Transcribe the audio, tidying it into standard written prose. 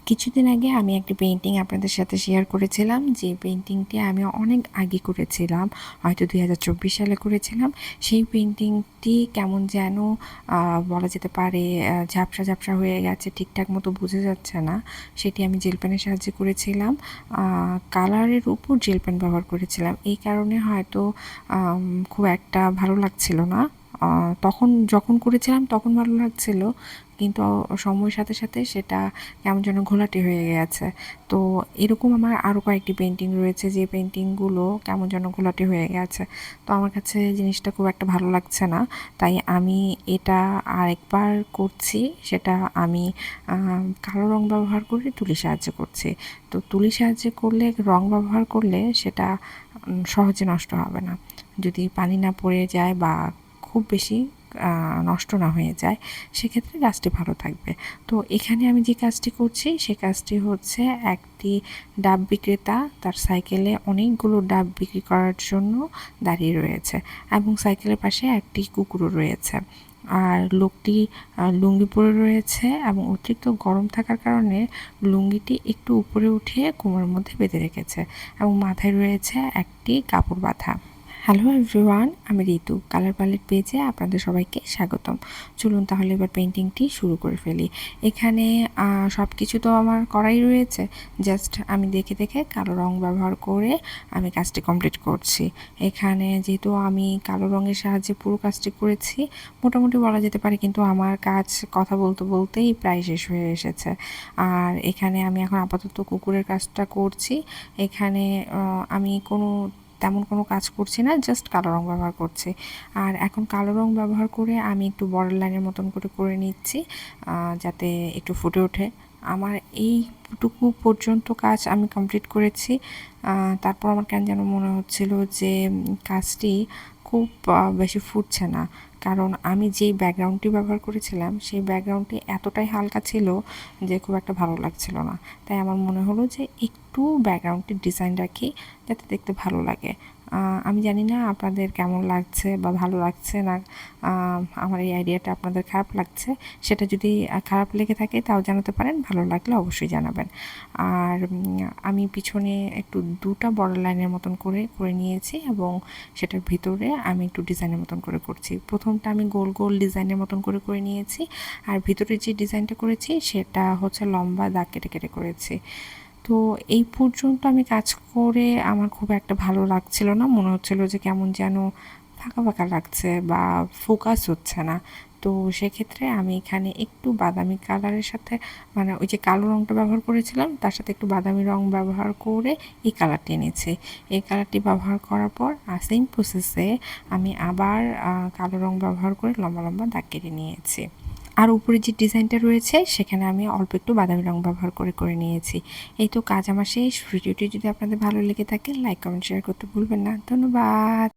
কিছুদিন আগে আমি একটি পেইন্টিং আপনাদের সাথে শেয়ার করেছিলাম, যে পেইন্টিংটি আমি অনেক আগে করেছিলাম, হয়তো 2024 সালে করেছিলাম। সেই পেইন্টিংটি কেমন যেন বলা যেতে পারে ঝাপসা ঝাপসা হয়ে গেছে, ঠিকঠাক মতো বোঝা যাচ্ছে না। সেটি আমি জেল পেনের সাহায্যে করেছিলাম, কালারের উপর জেল পেন ব্যবহার করেছিলাম। এই কারণে হয়তো খুব একটা ভালো লাগছিল না। তখন যখন করেছিলাম তখন ভালো লাগছিল, কিন্তু সময়ের সাথে সাথে সেটা কেমন যেন ঘোলাটে হয়ে গেছে। তো এরকম আমার আরও কয়েকটি পেইন্টিং রয়েছে, যে পেইন্টিংগুলো কেমন যেন ঘোলাটে হয়ে গেছে। তো আমার কাছে জিনিসটা খুব একটা ভালো লাগছে না, তাই আমি এটা আরেকবার করছি। সেটা আমি কালো রং ব্যবহার করে তুলির সাহায্যে করছি। তো তুলির সাহায্যে করলে, রং ব্যবহার করলে সেটা সহজে নষ্ট হবে না, যদি পানি না পড়ে যায় বা খুব বেশি নষ্ট না হয়ে যায়, সেক্ষেত্রে গাছটি ভালো থাকবে। তো এখানে আমি যে কাজটি করছি, সে কাজটি হচ্ছে একটি ডাব বিক্রেতা তার সাইকেলে অনেকগুলো ডাব বিক্রি করার জন্য দাঁড়িয়ে রয়েছে, এবং সাইকেলের পাশে একটি কুকুরও রয়েছে। আর লোকটি লুঙ্গি পরে রয়েছে, এবং অতিরিক্ত গরম থাকার কারণে লুঙ্গিটি একটু উপরে উঠিয়ে কোমরের মধ্যে বেঁধে রেখেছে, এবং মাথায় রয়েছে একটি কাপড় বাঁধা। হ্যালো এভরিওয়ান, আমি ঋতু। কালার প্যালেট পেজে আপনাদের সবাইকে স্বাগতম। চলুন তাহলে এবার পেইন্টিংটি শুরু করে ফেলি। এখানে সব কিছু তো আমার করাই রয়েছে, জাস্ট আমি দেখে দেখে কালো রং ব্যবহার করে আমি কাজটি কমপ্লিট করছি। এখানে যেহেতু আমি কালো রঙের সাহায্যে পুরো কাজটি করেছি, মোটামুটি বলা যেতে পারে, কিন্তু আমার কাজ কথা বলতে বলতেই প্রায় শেষ হয়ে এসেছে। আর এখানে আমি এখন আপাতত কুকুরের কাজটা করছি। এখানে আমি তেমন কোনো কাজ করছি না, জাস্ট কালো রং ব্যবহার করছি। আর এখন কালো রং ব্যবহার করে আমি একটু বর্ডার লাইনের মতন করে নিচ্ছি, যাতে একটু ফুটে ওঠে। আমার এইটুকু পর্যন্ত কাজ আমি কমপ্লিট করেছি। তারপর আমার কেন যেন মনে হচ্ছিল যে কাজটি খুব বেশি ফুটছে না, কারণ আমি যেই ব্যাকগ্রাউন্ডটি ব্যবহার করেছিলাম সেই ব্যাকগ্রাউন্ডটি এতটাই হালকা ছিল যে খুব একটা ভালো লাগছিল না। তাই আমার মনে হলো যে একটু ব্যাকগ্রাউন্ডটির ডিজাইন রাখি, যাতে দেখতে ভালো লাগে। আমি জানি না আপনাদের কেমন লাগছে বা ভালো লাগছে না, আমার এই আইডিয়াটা আপনাদের খারাপ লাগছে। সেটা যদি খারাপ লেগে থাকে তাও জানাতে পারেন, ভালো লাগলে অবশ্যই জানাবেন। আর আমি পিছনে একটু দুটা বর্ডার লাইনের মতন করে নিয়েছি, এবং সেটার ভিতরে আমি একটু ডিজাইনের মতন করছি। প্রথমটা আমি গোল গোল ডিজাইনের মতন করে নিয়েছি, আর ভিতরে যে ডিজাইনটা করেছি সেটা হচ্ছে লম্বা দাগ কেটে কেটে করেছি। তো এই পর্যন্ত আমি কাজ করে আমার খুব একটা ভালো লাগছিল না, মনে হচ্ছিল যে কেমন যেন ফাঁকা ফাঁকা লাগছে বা ফোকাস হচ্ছে না। তো সেক্ষেত্রে আমি এখানে একটু বাদামি কালারের সাথে, মানে ওই যে কালো রঙটা ব্যবহার করেছিলাম তার সাথে একটু বাদামি রঙ ব্যবহার করে এই কালারটি এনেছি। এই কালারটি ব্যবহার করার পর সেম প্রসেসে আমি আবার কালো রঙ ব্যবহার করে লম্বা লম্বা দাগ কেটে নিয়েছি। আর উপরে যে ডিজাইনটা রয়েছে সেখানে আমি অল্প একটু বাদামি রং ব্যবহার করে নিয়েছি। এই তো কাজ আমার শেষ। ভিডিওটি যদি আপনাদের ভালো লেগে থাকে, লাইক কমেন্ট শেয়ার করতে ভুলবেন না। ধন্যবাদ।